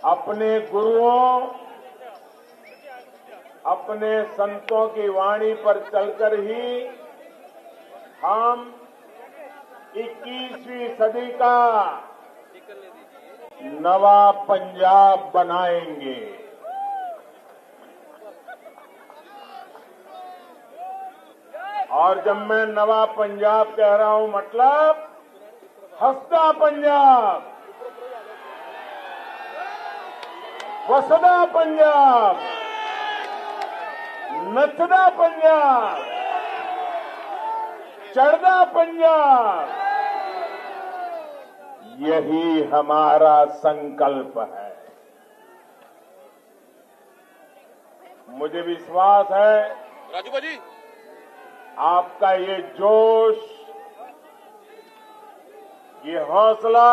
अपने गुरुओं, अपने संतों की वाणी पर चलकर ही हम 21वीं सदी का नवा पंजाब बनाएंगे। और जब मैं नवा पंजाब कह रहा हूं, मतलब हंसदा पंजाब, वसदा पंजाब, नचदा पंजाब, चढ़दा पंजाब, यही हमारा संकल्प है। मुझे विश्वास है राजू भाजी, आपका ये जोश, ये हौसला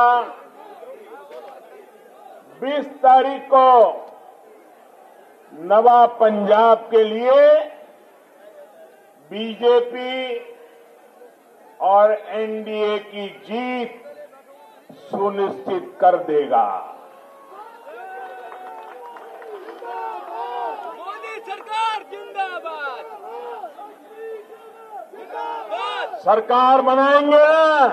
20 तारीख को नवा पंजाब के लिए बीजेपी और एनडीए की जीत सुनिश्चित कर देगा। मोदी सरकार जिंदाबाद, जिंदाबाद। सरकार बनाएंगे ना,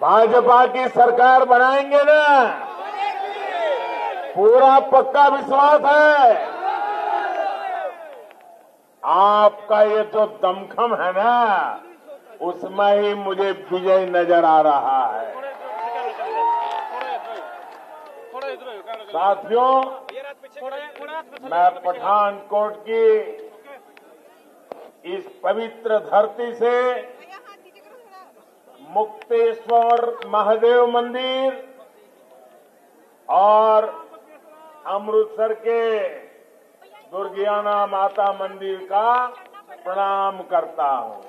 भाजपा की सरकार बनाएंगे ना, पूरा पक्का विश्वास है। आपका ये जो दमखम है ना, उसमें ही मुझे विजय नजर आ रहा है। साथियों, मैं पठानकोट की इस पवित्र धरती से मुक्तेश्वर महादेव मंदिर और अमृतसर के दुर्गियाना माता मंदिर का प्रणाम करता हूं।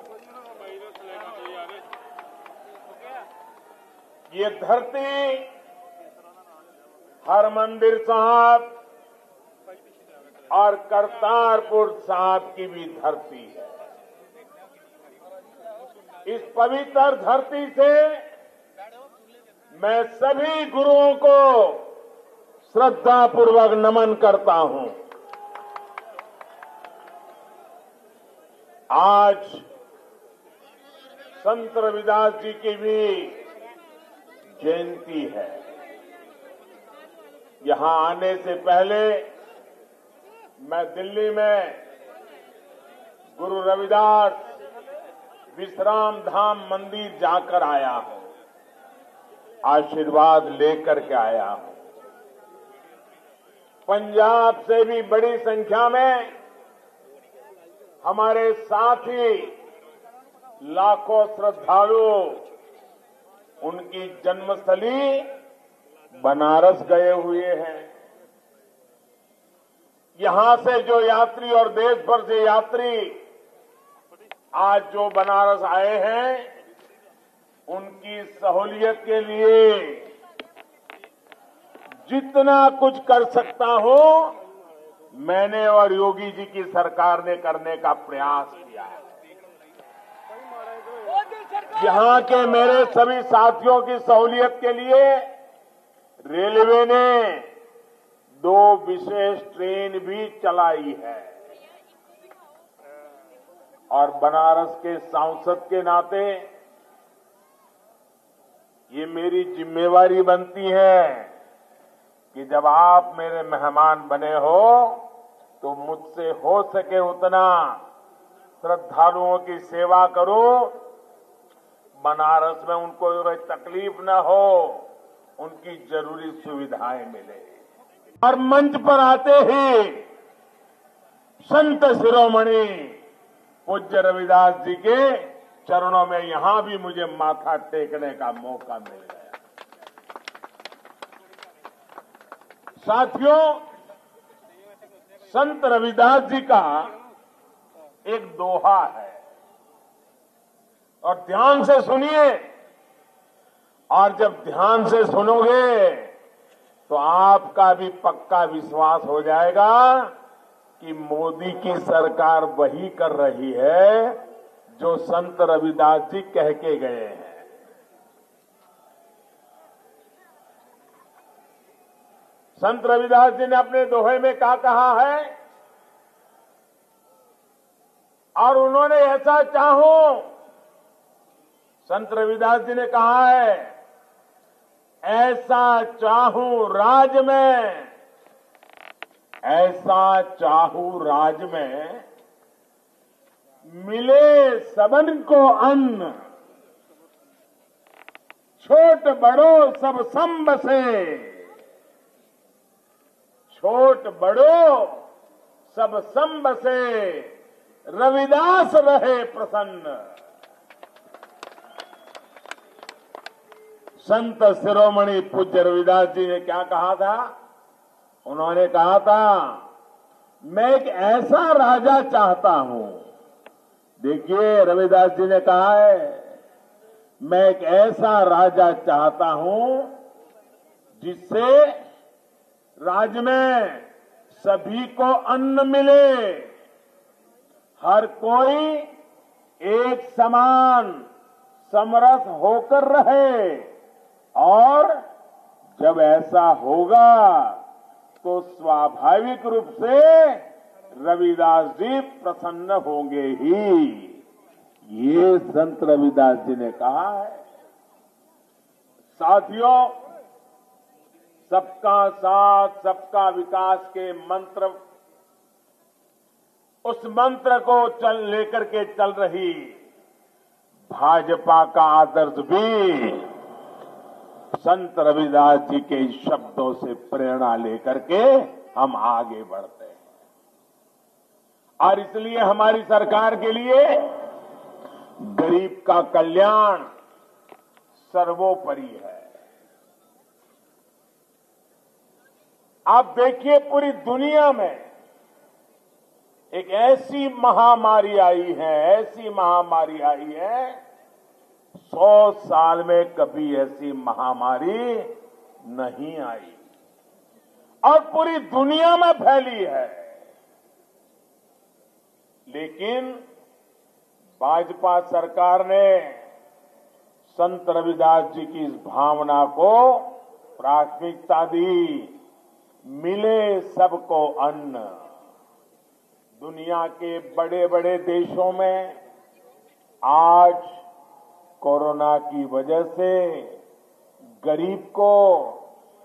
ये धरती हरमंदिर साहब और करतारपुर साहब की भी धरती है। इस पवित्र धरती से मैं सभी गुरुओं को श्रद्धापूर्वक नमन करता हूं। आज संत रविदास जी की भी जयंती है। यहां आने से पहले मैं दिल्ली में गुरु रविदास विश्राम धाम मंदिर जाकर आया हूं, आशीर्वाद लेकर के आया हूं। पंजाब से भी बड़ी संख्या में हमारे साथी लाखों श्रद्धालु उनकी जन्मस्थली बनारस गए हुए हैं। यहां से जो यात्री और देश भर से यात्री आज जो बनारस आए हैं, उनकी सहूलियत के लिए जितना कुछ कर सकता हूं, मैंने और योगी जी की सरकार ने करने का प्रयास किया है। यहां के मेरे सभी साथियों की सहूलियत के लिए रेलवे ने 2 विशेष ट्रेन भी चलाई है। और बनारस के सांसद के नाते ये मेरी जिम्मेवारी बनती है कि जब आप मेरे मेहमान बने हो तो मुझसे हो सके उतना श्रद्धालुओं की सेवा करूं, बनारस में उनको कोई तकलीफ न हो, उनकी जरूरी सुविधाएं मिले। और मंच पर आते ही संत शिरोमणि पूज्य रविदास जी के चरणों में यहां भी मुझे माथा टेकने का मौका मिल गया। साथियों, संत रविदास जी का एक दोहा है, और ध्यान से सुनिए। और जब ध्यान से सुनोगे तो आपका भी पक्का विश्वास हो जाएगा कि मोदी की सरकार वही कर रही है जो संत रविदास जी कह के गए हैं। संत रविदास जी ने अपने दोहे में क्या कहा है, और उन्होंने ऐसा चाहूं, संत रविदास जी ने कहा है, ऐसा चाहूं राज में, ऐसा चाहूं राज में, मिले सबन को अन्न, छोट बड़ो सब सम बसे, छोट बड़ो सब सम बसे, रविदास रहे प्रसन्न। संत शिरोमणि पूज्य रविदास जी ने क्या कहा था, उन्होंने कहा था, मैं एक ऐसा राजा चाहता हूं। देखिए रविदास जी ने कहा है, मैं एक ऐसा राजा चाहता हूं जिससे राज्य में सभी को अन्न मिले, हर कोई एक समान समरस होकर रहे, और जब ऐसा होगा तो स्वाभाविक रूप से रविदास जी प्रसन्न होंगे ही। ये संत रविदास जी ने कहा है। साथियों, सबका साथ सबका विकास के मंत्र, उस मंत्र को लेकर के चल रही भाजपा का आदर्श भी संत रविदास जी के शब्दों से प्रेरणा लेकर के हम आगे बढ़ते हैं। और इसलिए हमारी सरकार के लिए गरीब का कल्याण सर्वोपरि है। आप देखिए, पूरी दुनिया में एक ऐसी महामारी आई है, ऐसी महामारी आई है, 100 साल में कभी ऐसी महामारी नहीं आई, और पूरी दुनिया में फैली है। लेकिन भाजपा सरकार ने संत रविदास जी की इस भावना को प्राथमिकता दी। मिले सबको अन्न। दुनिया के बड़े बड़े देशों में आज कोरोना की वजह से गरीब को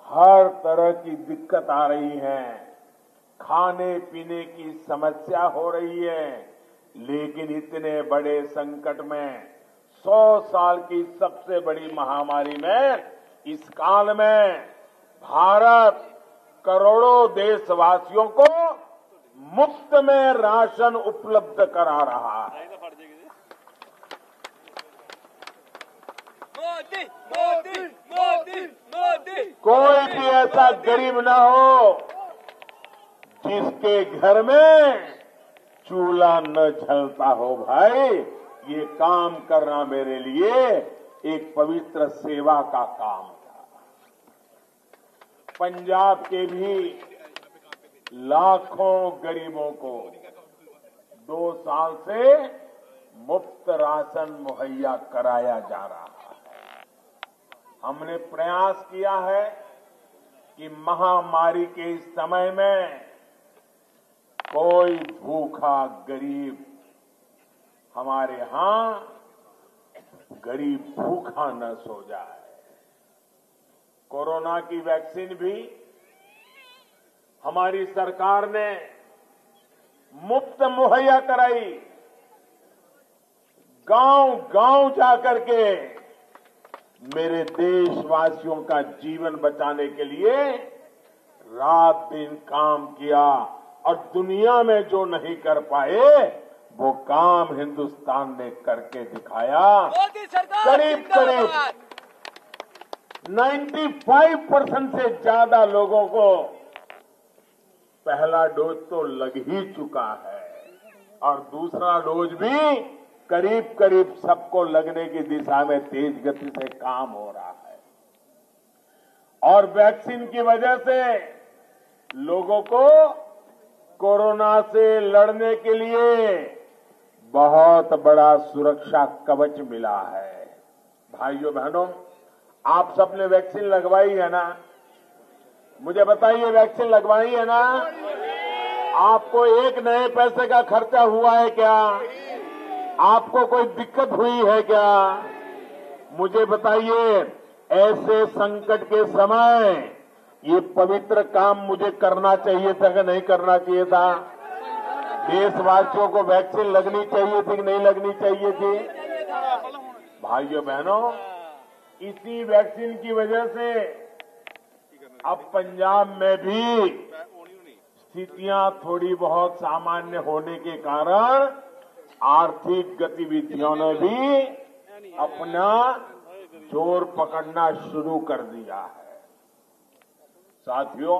हर तरह की दिक्कत आ रही है, खाने पीने की समस्या हो रही है। लेकिन इतने बड़े संकट में, 100 साल की सबसे बड़ी महामारी में, इस काल में भारत करोड़ों देशवासियों को मुफ्त में राशन उपलब्ध करा रहा है। मोदी मोदी मोदी मोदी। कोई भी ऐसा गरीब ना हो जिसके घर में चूल्हा न जलता हो। भाई, ये काम करना मेरे लिए एक पवित्र सेवा का काम था। पंजाब के भी लाखों गरीबों को 2 साल से मुफ्त राशन मुहैया कराया जा रहा है। हमने प्रयास किया है कि महामारी के इस समय में कोई भूखा गरीब हमारे यहां गरीब भूखा न सो जाए। कोरोना की वैक्सीन भी हमारी सरकार ने मुफ्त मुहैया कराई। गांव गांव जाकर के मेरे देशवासियों का जीवन बचाने के लिए रात दिन काम किया, और दुनिया में जो नहीं कर पाए वो काम हिंदुस्तान ने करके दिखाया। मोदी सरकार करीब करीब जिंदाबाद। 95% से ज्यादा लोगों को पहला डोज तो लग ही चुका है, और दूसरा डोज भी करीब करीब सबको लगने की दिशा में तेज गति से काम हो रहा है। और वैक्सीन की वजह से लोगों को कोरोना से लड़ने के लिए बहुत बड़ा सुरक्षा कवच मिला है। भाइयों बहनों, आप सबने वैक्सीन लगवाई है ना? मुझे बताइए, वैक्सीन लगवाई है ना? आपको एक नए पैसे का खर्चा हुआ है क्या? आपको कोई दिक्कत हुई है क्या? मुझे बताइए, ऐसे संकट के समय ये पवित्र काम मुझे करना चाहिए था कि नहीं करना चाहिए था? देशवासियों को वैक्सीन लगनी चाहिए थी कि नहीं लगनी चाहिए थी? भाइयों बहनों, इसी वैक्सीन की वजह से अब पंजाब में भी स्थितियां थोड़ी बहुत सामान्य होने के कारण आर्थिक गतिविधियों ने भी अपना जोर पकड़ना शुरू कर दिया है। साथियों,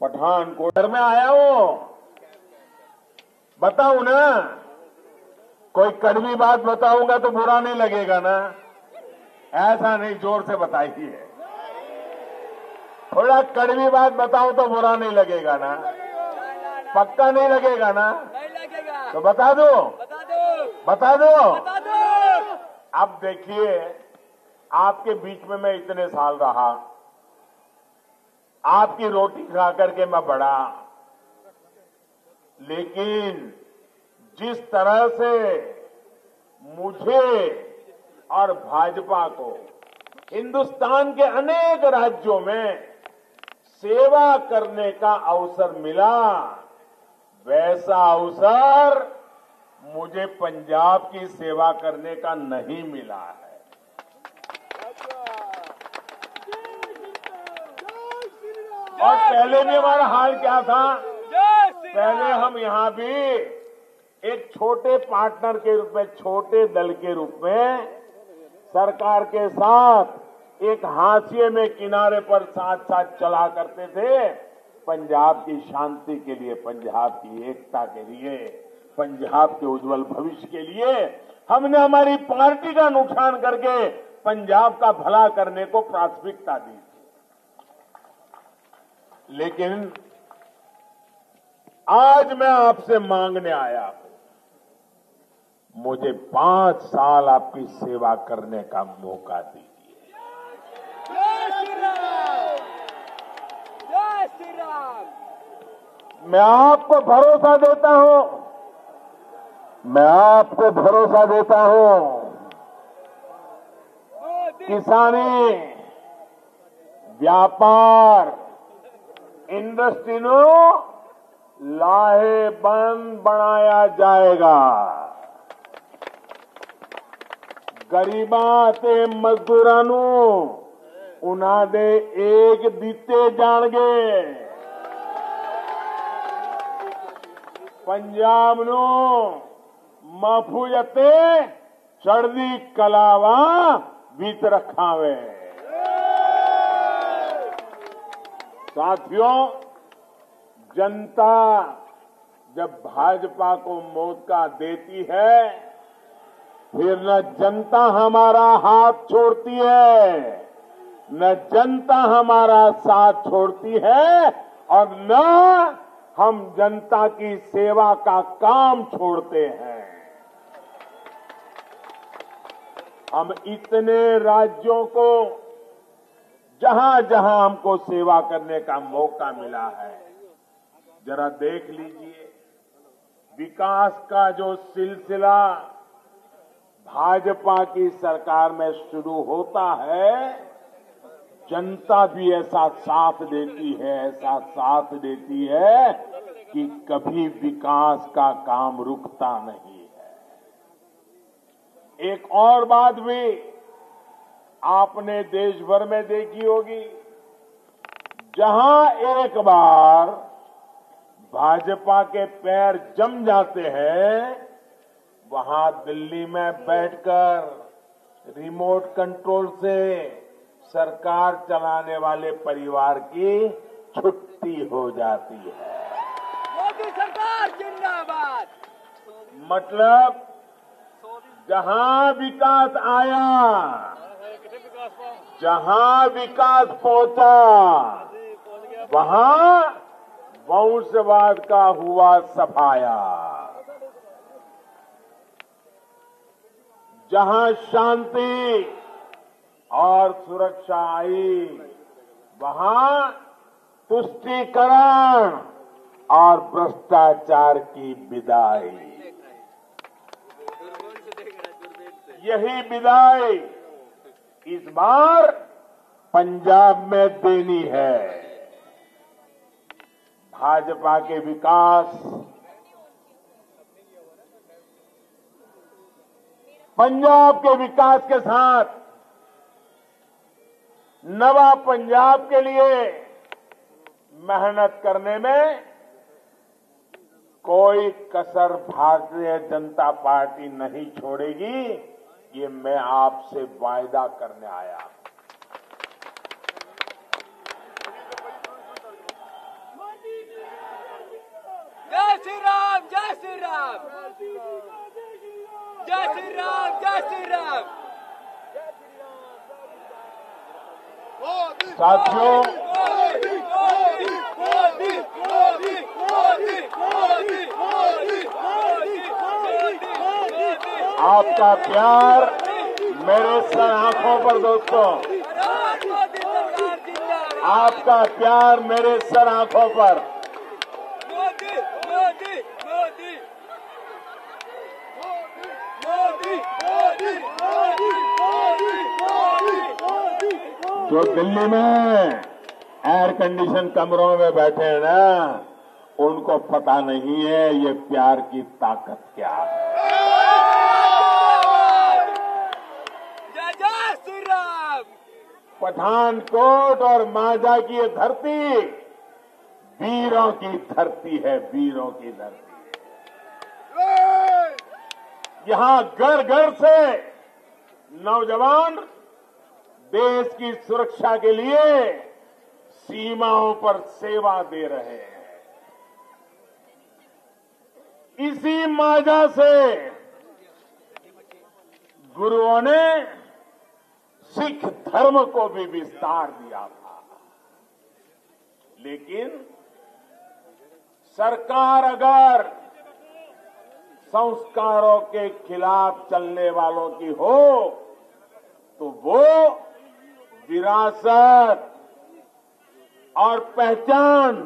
पठानकोट में आया हूं, बताऊं ना? कोई कड़वी बात बताऊंगा तो बुरा नहीं लगेगा ना? ऐसा नहीं, जोर से बताइए। थोड़ा कड़वी बात बताऊं तो बुरा नहीं लगेगा ना? पक्का नहीं लगेगा ना? नहीं लगेगा। तो बता दो, बता दो, बता दो। बता दो। अब देखिए, आपके बीच में मैं इतने साल रहा, आपकी रोटी खा करके मैं बढ़ा, लेकिन जिस तरह से मुझे और भाजपा को हिंदुस्तान के अनेक राज्यों में सेवा करने का अवसर मिला, वैसा अवसर मुझे पंजाब की सेवा करने का नहीं मिला है। और पहले भी हमारा हाल क्या था? जय श्री पहले राम। हम यहां भी एक छोटे पार्टनर के रूप में, छोटे दल के रूप में सरकार के साथ एक हाशिए में किनारे पर साथ साथ चला करते थे। पंजाब की शांति के लिए, पंजाब की एकता के लिए, पंजाब के उज्जवल भविष्य के लिए हमने हमारी पार्टी का नुकसान करके पंजाब का भला करने को प्राथमिकता दी। लेकिन आज मैं आपसे मांगने आया हूं, मुझे 5 साल आपकी सेवा करने का मौका दीजिए। जय श्री राम। जय श्री राम। मैं आपको भरोसा देता हूं, मैं आपको भरोसा देता हूं, मोदी किसानी, व्यापार, इंडस्ट्री नो लाहेबंद बनाया जाएगा। गरीबां ते मजदूरां नू उन्हां दे एक दिते जाणगे। पंजाब नू महफूज ते चढ़दी कलावा बीच रखावे। साथियों, जनता जब भाजपा को मौका देती है, फिर न जनता हमारा हाथ छोड़ती है, न जनता हमारा साथ छोड़ती है, और न हम जनता की सेवा का काम छोड़ते हैं। हम इतने राज्यों को, जहां जहां हमको सेवा करने का मौका मिला है, जरा देख लीजिए, विकास का जो सिलसिला भाजपा की सरकार में शुरू होता है, जनता भी ऐसा साथ देती है, ऐसा साथ देती है कि कभी विकास का काम रुकता नहीं है। एक और बात भी आपने देश भर में देखी होगी, जहां एक बार भाजपा के पैर जम जाते हैं, वहां दिल्ली में बैठकर रिमोट कंट्रोल से सरकार चलाने वाले परिवार की छुट्टी हो जाती है। मोदी सरकार जिंदाबाद। मतलब जहां विकास आया, जहां विकास पहुंचा, वहां वंशवाद का हुआ सफाया। जहां शांति और सुरक्षा आई, वहां तुष्टीकरण और भ्रष्टाचार की विदाई, यही विदाई इस बार पंजाब में देनी है। भाजपा के विकास, पंजाब के विकास के साथ नवा पंजाब के लिए मेहनत करने में कोई कसर भारतीय जनता पार्टी नहीं छोड़ेगी, ये मैं आपसे वायदा करने आया। जय श्री राम, जय श्री राम, जय श्री राम, जय श्री राम। साथियों, मोदी, मोदी, मोदी, मोदी, मोदी, मोदी, मोदी, मोदी, मोदी। आपका प्यार मेरे सर आंखों पर दोस्तों, मोदी सरकार जिंदाबाद। आपका प्यार मेरे सर आंखों पर। मोदी, मोदी, मोदी, मोदी, मोदी, मोदी, मोदी, मोदी, जो दिल्ली में एयर कंडीशन कमरों में बैठे हैं ना, उनको पता नहीं है ये प्यार की ताकत क्या है। जय जय श्री राम। पठानकोट और मांझा की ये धरती वीरों की धरती है, वीरों की धरती है। यहां घर घर से नौजवान देश की सुरक्षा के लिए सीमाओं पर सेवा दे रहे हैं। इसी मांझा से गुरुओं ने सिख धर्म को भी विस्तार दिया था, लेकिन सरकार अगर संस्कारों के खिलाफ चलने वालों की हो तो वो विरासत और पहचान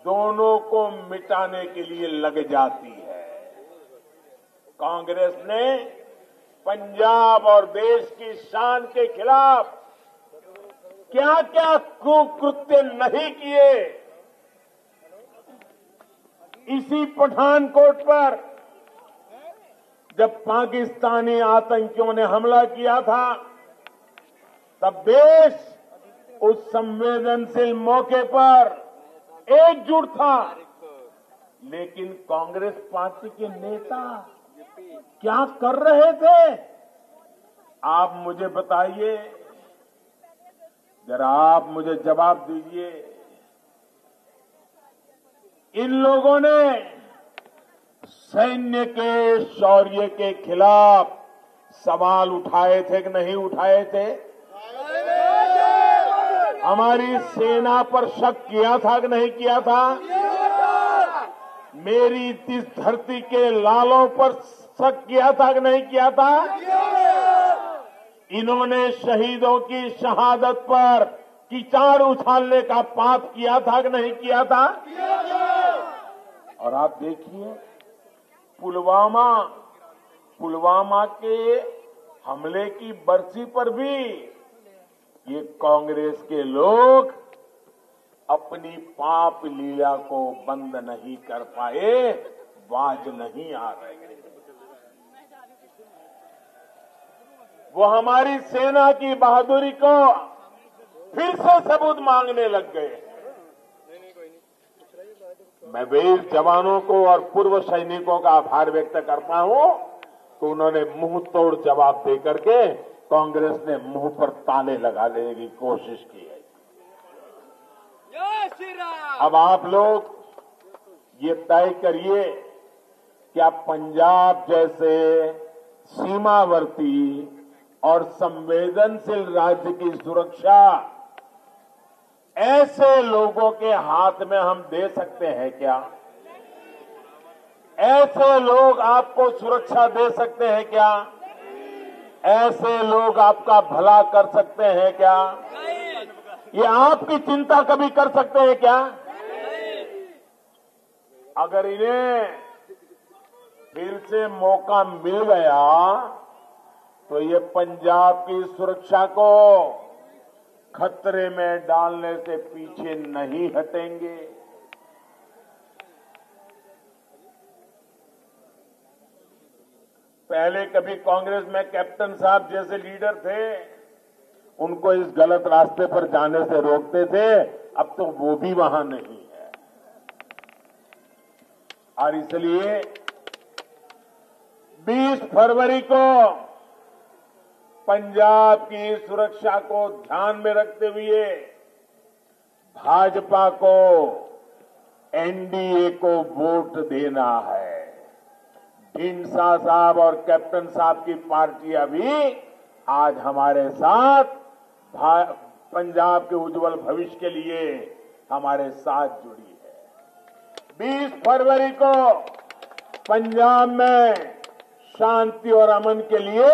दोनों को मिटाने के लिए लग जाती है। कांग्रेस ने पंजाब और देश की शान के खिलाफ क्या क्या कुकृत्य नहीं किए। इसी पठानकोट पर जब पाकिस्तानी आतंकियों ने हमला किया था, तब देश उस संवेदनशील मौके पर एकजुट था, लेकिन कांग्रेस पार्टी के नेता क्या कर रहे थे, आप मुझे बताइए, जरा आप मुझे जवाब दीजिए। इन लोगों ने सैन्य के शौर्य के खिलाफ सवाल उठाए थे कि नहीं उठाए थे? हमारी सेना पर शक किया था कि नहीं किया था? मेरी इस धरती के लालों पर शक किया था कि नहीं किया था? इन्होंने शहीदों की शहादत पर कीचड़ उछालने का पाप किया था कि नहीं किया था? और आप देखिए, पुलवामा के हमले की बरसी पर भी ये कांग्रेस के लोग अपनी पाप लीला को बंद नहीं कर पाए, बाज नहीं आ रहे। वो हमारी सेना की बहादुरी को फिर से सबूत मांगने लग गए। मैं वीर जवानों को और पूर्व सैनिकों का आभार व्यक्त करता हूं कि उन्होंने मुंह तोड़ जवाब देकर के कांग्रेस ने मुंह पर ताले लगा लेने की कोशिश की है। जय श्री राम। अब आप लोग ये तय करिए, क्या पंजाब जैसे सीमावर्ती और संवेदनशील राज्य की सुरक्षा ऐसे लोगों के हाथ में हम दे सकते हैं क्या? ऐसे लोग आपको सुरक्षा दे सकते हैं क्या? ऐसे लोग आपका भला कर सकते हैं क्या? ये आपकी चिंता कभी कर सकते हैं क्या? अगर इन्हें फिर से मौका मिल गया तो ये पंजाब की सुरक्षा को खतरे में डालने से पीछे नहीं हटेंगे। पहले कभी कांग्रेस में कैप्टन साहब जैसे लीडर थे, उनको इस गलत रास्ते पर जाने से रोकते थे, अब तो वो भी वहां नहीं है। और इसलिए 20 फरवरी को पंजाब की सुरक्षा को ध्यान में रखते हुए भाजपा को एनडीए को वोट देना है। ढींडसा साहब और कैप्टन साहब की पार्टियां भी आज हमारे साथ पंजाब के उज्जवल भविष्य के लिए हमारे साथ जुड़ी है। 20 फरवरी को पंजाब में शांति और अमन के लिए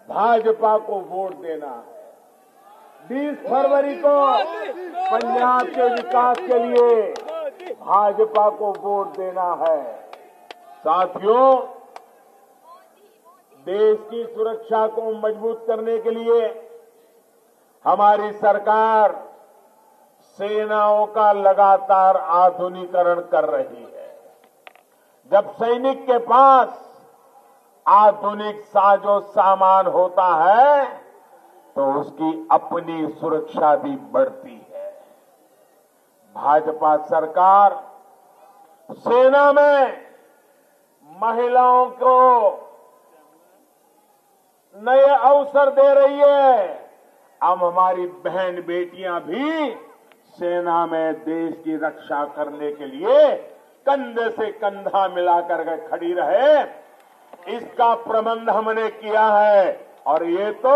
भाजपा को वोट देना है। 20 फरवरी को पंजाब के विकास के लिए भाजपा को वोट देना है। साथियों, देश की सुरक्षा को मजबूत करने के लिए हमारी सरकार सेनाओं का लगातार आधुनिकीकरण कर रही है। जब सैनिक के पास आधुनिक साजो सामान होता है तो उसकी अपनी सुरक्षा भी बढ़ती है। भाजपा सरकार सेना में महिलाओं को नए अवसर दे रही है। अब हमारी बहन बेटियां भी सेना में देश की रक्षा करने के लिए कंधे से कंधा मिलाकर के खड़ी रहे, इसका प्रबंध हमने किया है। और ये तो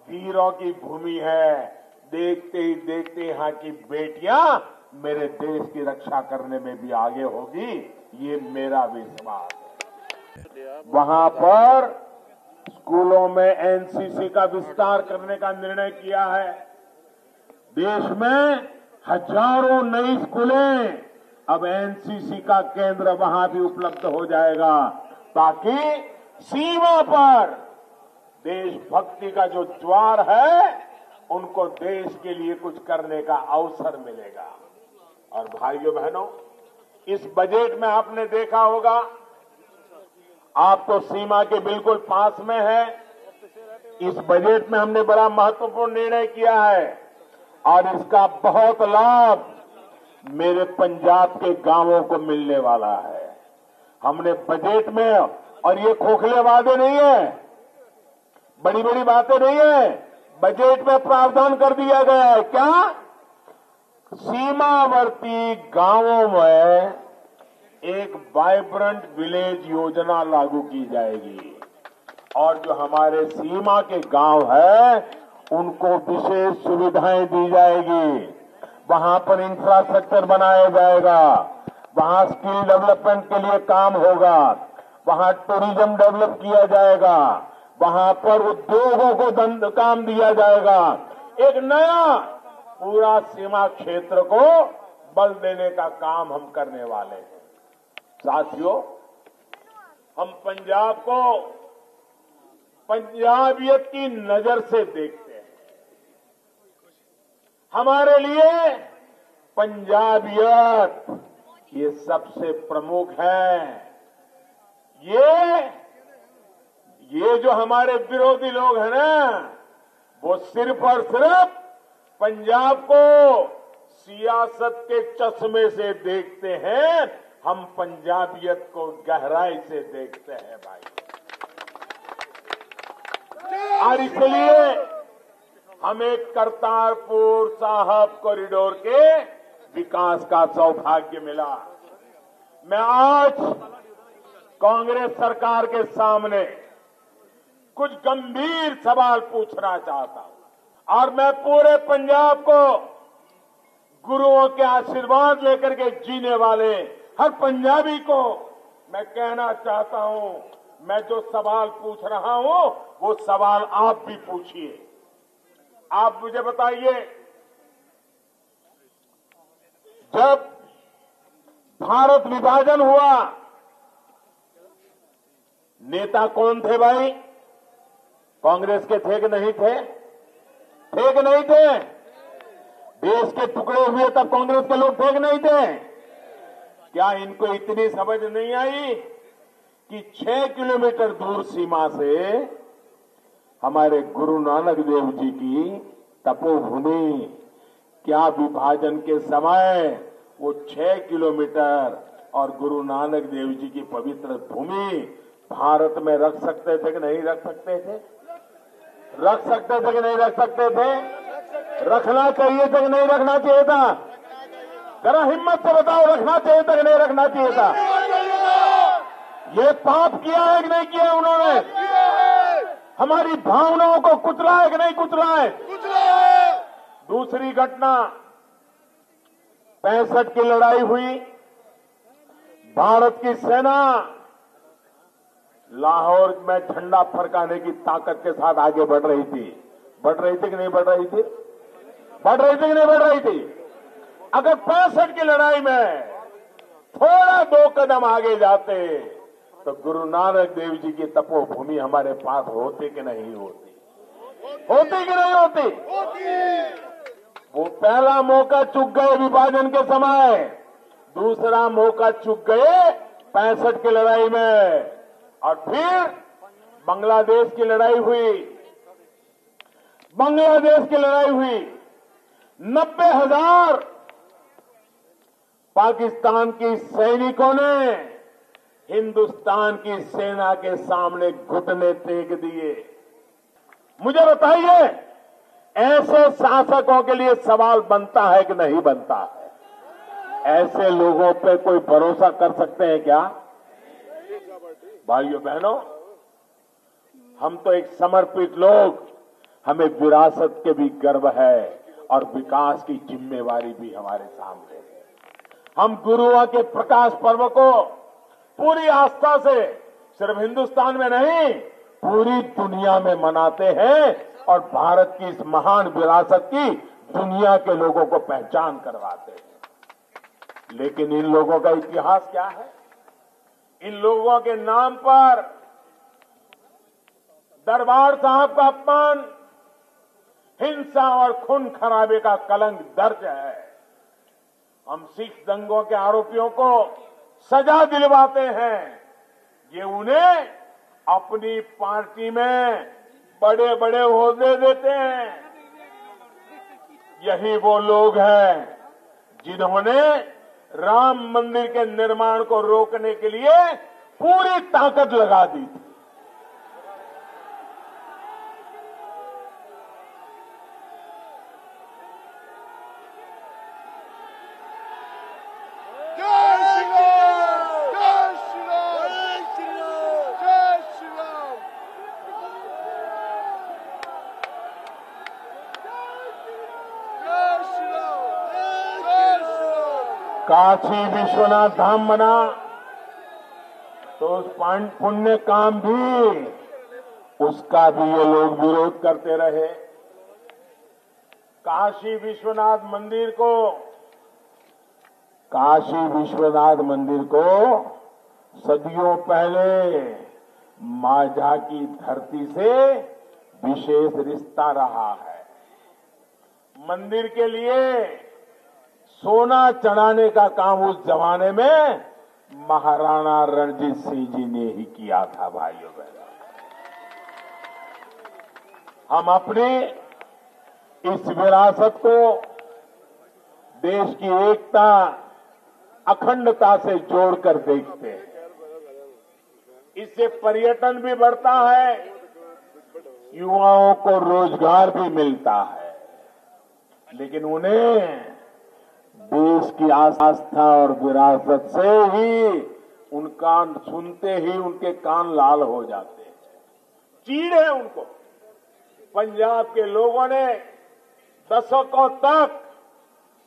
वीरों की भूमि है। देखते ही देखते यहाँ की बेटियां मेरे देश की रक्षा करने में भी आगे होगी, ये मेरा विश्वास है। वहां पर स्कूलों में एनसीसी का विस्तार करने का निर्णय किया है। देश में हजारों नई स्कूलें अब एनसीसी का केंद्र वहां भी उपलब्ध हो जाएगा, ताकि सीमा पर देशभक्ति का जो ज्वार है उनको देश के लिए कुछ करने का अवसर मिलेगा। और भाइयों बहनों, इस बजट में आपने देखा होगा, आप तो सीमा के बिल्कुल पास में है। इस बजट में हमने बड़ा महत्वपूर्ण निर्णय किया है और इसका बहुत लाभ मेरे पंजाब के गांवों को मिलने वाला है। हमने बजट में, और ये खोखले वादे नहीं है, बड़ी बड़ी बातें नहीं है, बजट में प्रावधान कर दिया गया है। क्या? सीमावर्ती गांवों में एक वाइब्रेंट विलेज योजना लागू की जाएगी और जो हमारे सीमा के गांव है उनको विशेष सुविधाएं दी जाएगी। वहां पर इंफ्रास्ट्रक्चर बनाया जाएगा, वहां स्किल डेवलपमेंट के लिए काम होगा, वहां टूरिज्म डेवलप किया जाएगा, वहां पर उद्योगों को काम दिया जाएगा। एक नया पूरा सीमा क्षेत्र को बल देने का काम हम करने वाले हैं। साथियों, हम पंजाब को पंजाबियत की नजर से देखते हैं। हमारे लिए पंजाबियत ये सबसे प्रमुख है। ये जो हमारे विरोधी लोग हैं ना, वो सिर्फ और सिर्फ पंजाब को सियासत के चश्मे से देखते हैं। हम पंजाबियत को गहराई से देखते हैं भाई। और इसलिए हमें करतारपुर साहिब कॉरिडोर के विकास का सौभाग्य मिला। मैं आज कांग्रेस सरकार के सामने कुछ गंभीर सवाल पूछना चाहता हूं और मैं पूरे पंजाब को गुरुओं के आशीर्वाद लेकर के जीने वाले हर पंजाबी को मैं कहना चाहता हूं, मैं जो सवाल पूछ रहा हूं वो सवाल आप भी पूछिए। आप मुझे बताइए, जब भारत विभाजन हुआ, नेता कौन थे भाई? कांग्रेस के थे कि नहीं थे? थे कि नहीं थे? देश के टुकड़े हुए तब कांग्रेस के लोग थे कि नहीं थे? क्या इनको इतनी समझ नहीं आई कि 6 किलोमीटर दूर सीमा से हमारे गुरु नानक देव जी की तपोभूमि, क्या विभाजन के समय वो 6 किलोमीटर और गुरु नानक देव जी की पवित्र भूमि भारत में रख सकते थे कि नहीं रख सकते थे? रख सकते थे कि नहीं रख सकते थे? रखना चाहिए था कि नहीं रखना चाहिए था? जरा हिम्मत से बताओ, रखना चाहिए था कि नहीं रखना चाहिए था? ये पाप किया है कि नहीं किया उन्होंने? हमारी भावनाओं को कुचला है कि नहीं कुचला है? दूसरी घटना, 65 की लड़ाई हुई, भारत की सेना लाहौर में झंडा फरकाने की ताकत के साथ आगे बढ़ रही थी। बढ़ रही थी कि नहीं बढ़ रही थी? बढ़ रही थी कि नहीं बढ़ रही थी? अगर 65 की लड़ाई में थोड़ा 2 कदम आगे जाते तो गुरु नानक देव जी की तपोभूमि हमारे पास होती कि नहीं होती? होती कि नहीं होती? वो पहला मौका चूक गए विभाजन के समय, दूसरा मौका चूक गए 65 की लड़ाई में, और फिर बांग्लादेश की लड़ाई हुई। बांग्लादेश की लड़ाई हुई, 90,000 पाकिस्तान की सैनिकों ने हिंदुस्तान की सेना के सामने घुटने टेक दिए। मुझे बताइए, ऐसे शासकों के लिए सवाल बनता है कि नहीं बनता है? ऐसे लोगों पे कोई भरोसा कर सकते हैं क्या? भाइयों बहनों, हम तो एक समर्पित लोग, हमें विरासत के भी गर्व है और विकास की जिम्मेवारी भी हमारे सामने है। हम गुरुओं के प्रकाश पर्व को पूरी आस्था से सिर्फ हिंदुस्तान में नहीं, पूरी दुनिया में मनाते हैं और भारत की इस महान विरासत की दुनिया के लोगों को पहचान करवाते हैं। लेकिन इन लोगों का इतिहास क्या है? इन लोगों के नाम पर दरबार साहब का अपमान, हिंसा और खून खराबे का कलंक दर्ज है। हम सिख दंगों के आरोपियों को सजा दिलवाते हैं, ये उन्हें अपनी पार्टी में बड़े बड़े ओहदे देते हैं। यही वो लोग हैं जिन्होंने राम मंदिर के निर्माण को रोकने के लिए पूरी ताकत लगा दी थी। काशी विश्वनाथ धाम बना तो उस पुण्य काम भी, उसका भी ये लोग विरोध करते रहे। काशी विश्वनाथ मंदिर को सदियों पहले माझा की धरती से विशेष रिश्ता रहा है। मंदिर के लिए सोना चढ़ाने का काम उस जमाने में महाराणा रणजीत सिंह जी ने ही किया था। भाइयों बहनों, हम अपनी इस विरासत को देश की एकता, अखंडता से जोड़कर देखते हैं। इससे पर्यटन भी बढ़ता है, युवाओं को रोजगार भी मिलता है, लेकिन उन्हें देश की आस्था और विरासत से ही उनका सुनते ही उनके कान लाल हो जाते हैं, चीड़ है उनको। पंजाब के लोगों ने दशकों तक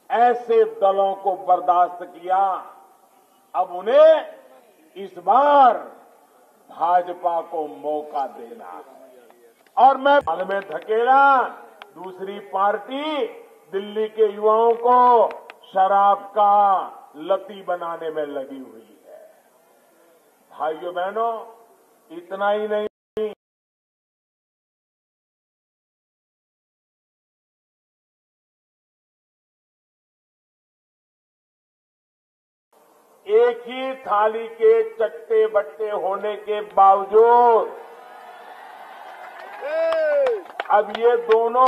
ऐसे दलों को बर्दाश्त किया, अब उन्हें इस बार भाजपा को मौका देना है। और मैं हाल में धकेला दूसरी पार्टी दिल्ली के युवाओं को शराब का लती बनाने में लगी हुई है। भाइयों बहनों, इतना ही नहीं, एक ही थाली के चट्टे बट्टे होने के बावजूद अब ये दोनों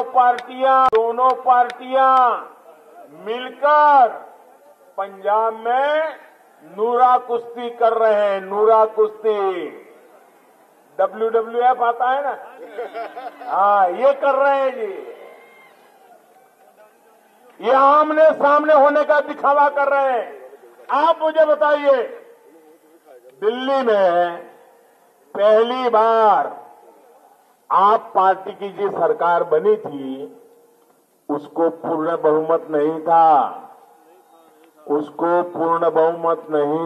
पार्टियां मिलकर पंजाब में नूरा कुश्ती कर रहे हैं। नूरा कुश्ती, WWF आता है ना, हाँ, ये कर रहे हैं जी। ये आमने सामने होने का दिखावा कर रहे हैं। आप मुझे बताइए, दिल्ली में पहली बार आप पार्टी की जो सरकार बनी थी, उसको पूर्ण बहुमत नहीं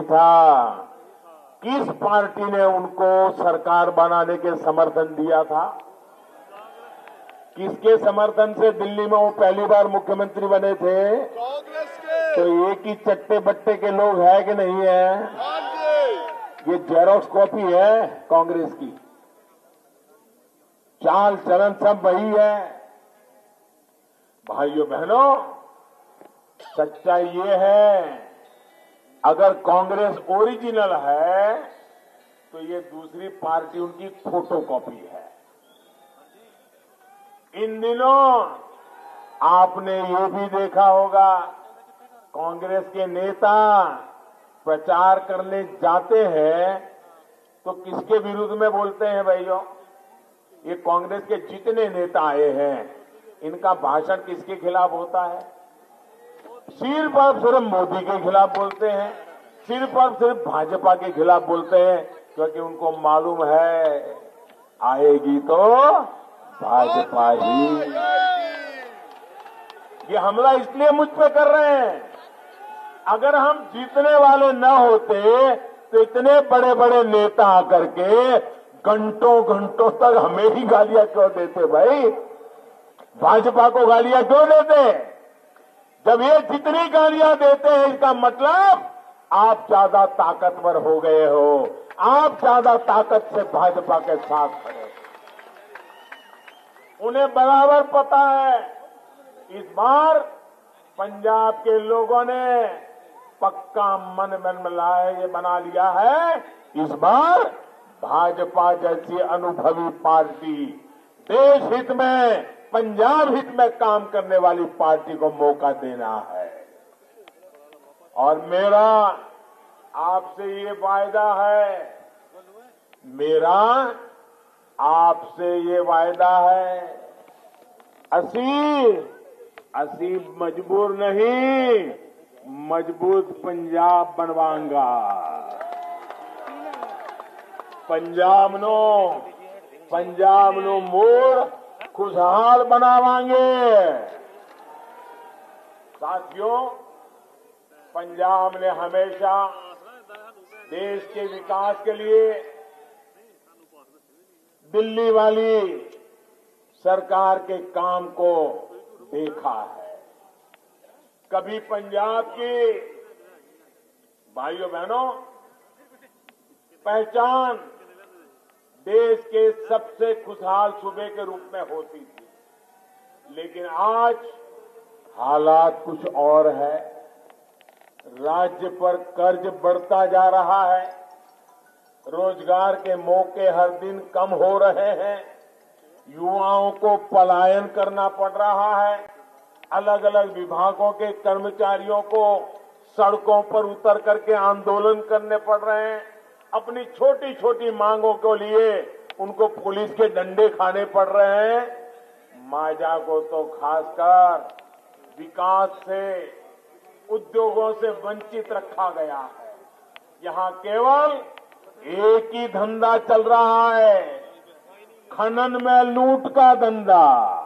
था। किस पार्टी ने उनको सरकार बनाने के समर्थन दिया था? किसके समर्थन से दिल्ली में वो पहली बार मुख्यमंत्री बने थे? कांग्रेस के। तो एक ही चट्टे बट्टे के लोग है कि नहीं है? ये जेरोक्स कॉपी है कांग्रेस की। चाल चलन सब वही है। भाइयों बहनों, सच्चाई ये है, अगर कांग्रेस ओरिजिनल है तो ये दूसरी पार्टी उनकी फोटोकॉपी है। इन दिनों आपने ये भी देखा होगा, कांग्रेस के नेता प्रचार करने जाते हैं तो किसके विरुद्ध में बोलते हैं भाइयों? ये कांग्रेस के जितने नेता आए हैं, इनका भाषण किसके खिलाफ होता है? सिर्फ और सिर्फ मोदी के खिलाफ बोलते हैं, सिर्फ और सिर्फ भाजपा के खिलाफ बोलते हैं, क्योंकि उनको मालूम है आएगी तो भाजपा ही। ये हमला इसलिए मुझ पे कर रहे हैं, अगर हम जीतने वाले न होते तो इतने बड़े बड़े नेता आकर के घंटों घंटों तक हमें ही गालियां क्यों देते भाई? भाजपा को गालियां क्यों देते? जब ये जितनी गालियां देते हैं, इसका मतलब आप ज्यादा ताकतवर हो गए हो, आप ज्यादा ताकत से भाजपा के साथ खड़े हो। उन्हें बराबर पता है, इस बार पंजाब के लोगों ने पक्का मन ये बना लिया है, इस बार भाजपा जैसी अनुभवी पार्टी, देश हित में, पंजाब हित में काम करने वाली पार्टी को मौका देना है। और मेरा आपसे ये वायदा है, असी मजबूर नहीं, मजबूत पंजाब बनवाऊंगा। पंजाब नो मूड खुशहाल बनावांगे। साथियों, पंजाब ने हमेशा देश के विकास के लिए दिल्ली वाली सरकार के काम को देखा है। कभी पंजाब की, भाइयों बहनों, पहचान देश के सबसे खुशहाल सूबे के रूप में होती थी, लेकिन आज हालात कुछ और है। राज्य पर कर्ज बढ़ता जा रहा है, रोजगार के मौके हर दिन कम हो रहे हैं, युवाओं को पलायन करना पड़ रहा है, अलग अलग विभागों के कर्मचारियों को सड़कों पर उतर करके आंदोलन करने पड़ रहे हैं, अपनी छोटी छोटी मांगों को लिए उनको पुलिस के डंडे खाने पड़ रहे हैं। मांझा को तो खासकर विकास से, उद्योगों से वंचित रखा गया है। यहां केवल एक ही धंधा चल रहा है, खनन में लूट का धंधा।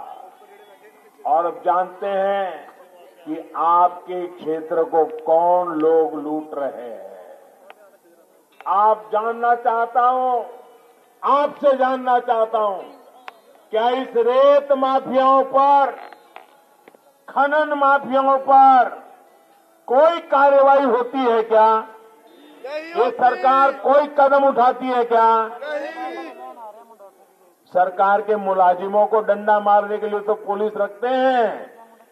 और अब जानते हैं कि आपके क्षेत्र को कौन लोग लूट रहे हैं। आपसे जानना चाहता हूं, क्या इस रेत माफियाओं पर, खनन माफियाओं पर कोई कार्रवाई होती है क्या? ये सरकार कोई कदम उठाती है क्या? सरकार के मुलाजिमों को डंडा मारने के लिए तो पुलिस रखते हैं,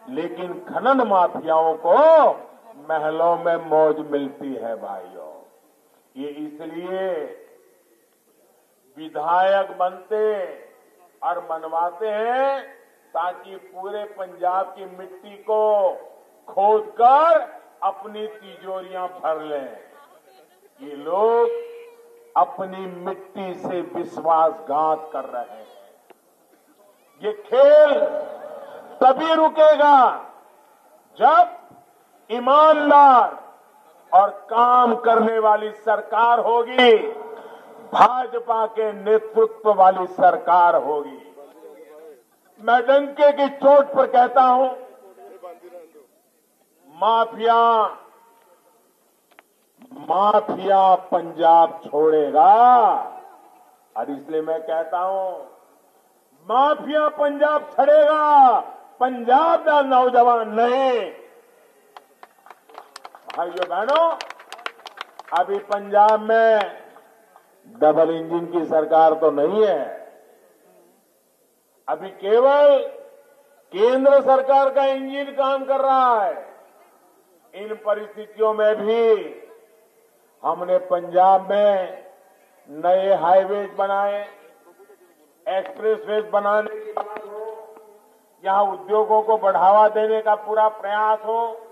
लेकिन खनन माफियाओं को महलों में मौज मिलती है भाइयों। ये इसलिए विधायक बनते और मनवाते हैं ताकि पूरे पंजाब की मिट्टी को खोदकर अपनी तिजोरियां भर लें। ये लोग अपनी मिट्टी से विश्वासघात कर रहे हैं। ये खेल तभी रुकेगा जब ईमानदार और काम करने वाली सरकार होगी, भाजपा के नेतृत्व वाली सरकार होगी। मैं डंके की चोट पर कहता हूं, माफिया पंजाब छोड़ेगा। और इसलिए मैं कहता हूं, माफिया पंजाब छोड़ेगा, पंजाब का नौजवान नहीं। भाइयों बहनों, अभी पंजाब में डबल इंजन की सरकार तो नहीं है, अभी केवल केंद्र सरकार का इंजन काम कर रहा है। इन परिस्थितियों में भी हमने पंजाब में नए हाईवेज बनाए, एक्सप्रेसवेज बनाने की बात हो, यहां उद्योगों को बढ़ावा देने का पूरा प्रयास हो।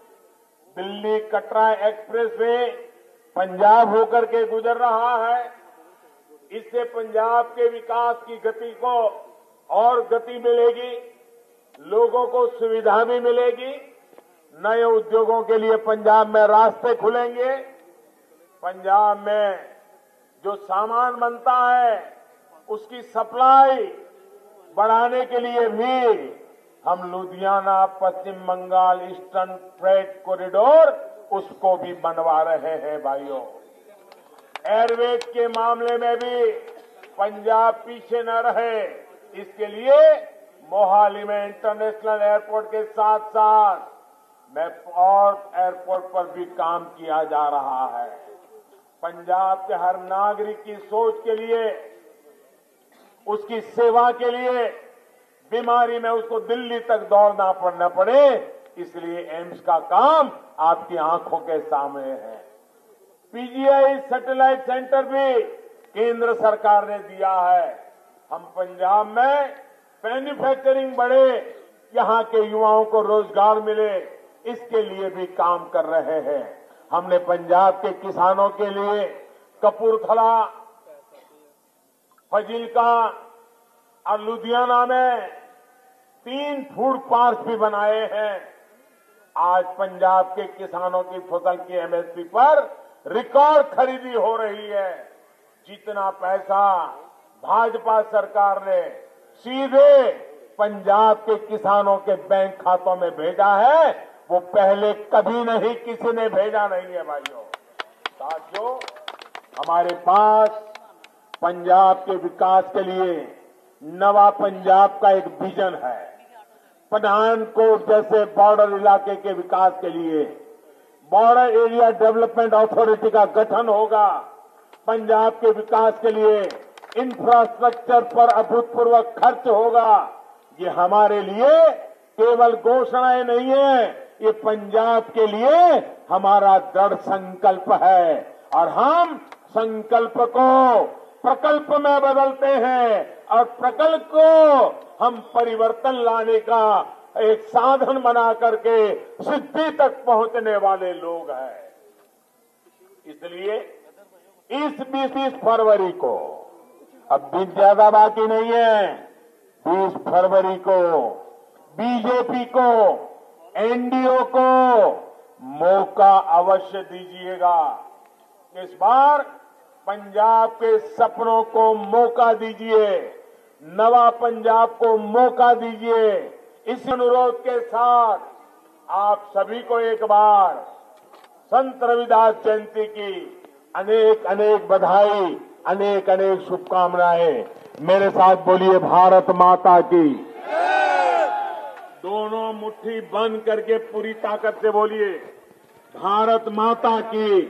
दिल्ली कटरा एक्सप्रेसवे पंजाब होकर के गुजर रहा है। इससे पंजाब के विकास की गति को और गति मिलेगी, लोगों को सुविधा भी मिलेगी, नए उद्योगों के लिए पंजाब में रास्ते खुलेंगे। पंजाब में जो सामान बनता है उसकी सप्लाई बढ़ाने के लिए भी हम लुधियाना, पश्चिम बंगाल, ईस्टर्न फ्रेट कॉरिडोर उसको भी बनवा रहे हैं भाइयों। एयरवेज के मामले में भी पंजाब पीछे न रहे, इसके लिए मोहाली में इंटरनेशनल एयरपोर्ट के साथ साथ में और एयरपोर्ट पर भी काम किया जा रहा है। पंजाब के हर नागरिक की सोच के लिए, उसकी सेवा के लिए, बीमारी में उसको दिल्ली तक दौड़ना न पड़े, इसलिए एम्स का काम आपकी आंखों के सामने है। पीजीआई सैटेलाइट सेंटर भी केंद्र सरकार ने दिया है। हम पंजाब में मैन्युफैक्चरिंग बढ़े, यहां के युवाओं को रोजगार मिले, इसके लिए भी काम कर रहे हैं। हमने पंजाब के किसानों के लिए कपूरथला, फजीलका और लुधियाना में 3 फूड पार्क भी बनाए हैं। आज पंजाब के किसानों की फसल की एमएसपी पर रिकॉर्ड खरीदी हो रही है। जितना पैसा भाजपा सरकार ने सीधे पंजाब के किसानों के बैंक खातों में भेजा है, वो पहले कभी नहीं किसी ने भेजा नहीं है भाइयों। साथियों, हमारे पास पंजाब के विकास के लिए नवा पंजाब का एक विजन है। पठानकोट जैसे बॉर्डर इलाके के विकास के लिए बॉर्डर एरिया डेवलपमेंट अथॉरिटी का गठन होगा। पंजाब के विकास के लिए इंफ्रास्ट्रक्चर पर अभूतपूर्व खर्च होगा। ये हमारे लिए केवल घोषणाएं नहीं है, ये पंजाब के लिए हमारा दृढ़ संकल्प है। और हम संकल्प को प्रकल्प में बदलते हैं और प्रकल्प को हम परिवर्तन लाने का एक साधन बना करके सिद्धि तक पहुंचने वाले लोग हैं। इसलिए इस 20 फरवरी को, अब दिन ज्यादा बाकी नहीं है, 20 फरवरी को बीजेपी को, एनडीए को मौका अवश्य दीजिएगा। इस बार पंजाब के सपनों को मौका दीजिए, नवा पंजाब को मौका दीजिए। इस अनुरोध के साथ आप सभी को एक बार संत रविदास जयंती की अनेक अनेक बधाई, अनेक अनेक शुभकामनाएं। मेरे साथ बोलिए भारत माता की। दोनों मुट्ठी बंद करके पूरी ताकत से बोलिए भारत माता की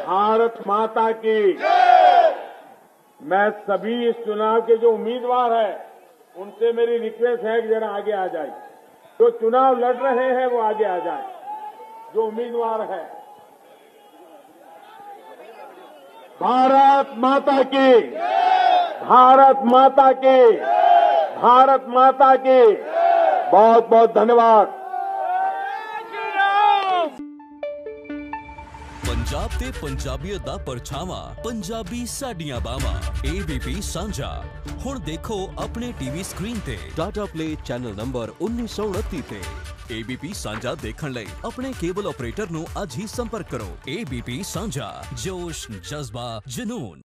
भारत माता की। मैं सभी इस चुनाव के जो उम्मीदवार हैं उनसे मेरी रिक्वेस्ट है कि जरा आगे आ जाए। जो चुनाव लड़ रहे हैं वो आगे आ जाए, जो उम्मीदवार है। भारत माता की भारत माता की भारत माता की। बहुत बहुत धन्यवाद। पंजाब ते पंजाबीयत दा परछावां, पंजाबी साडियां बावां। ABP सांझा हुण देखो अपने टीवी स्क्रीन ते टाटा प्ले चैनल नंबर 1929 ते। ABP सांझा देखण लई अपने केबल ऑपरेटर नूं अज ही संपर्क करो। ABP सांझा, जोश, जज्बा, जुनून।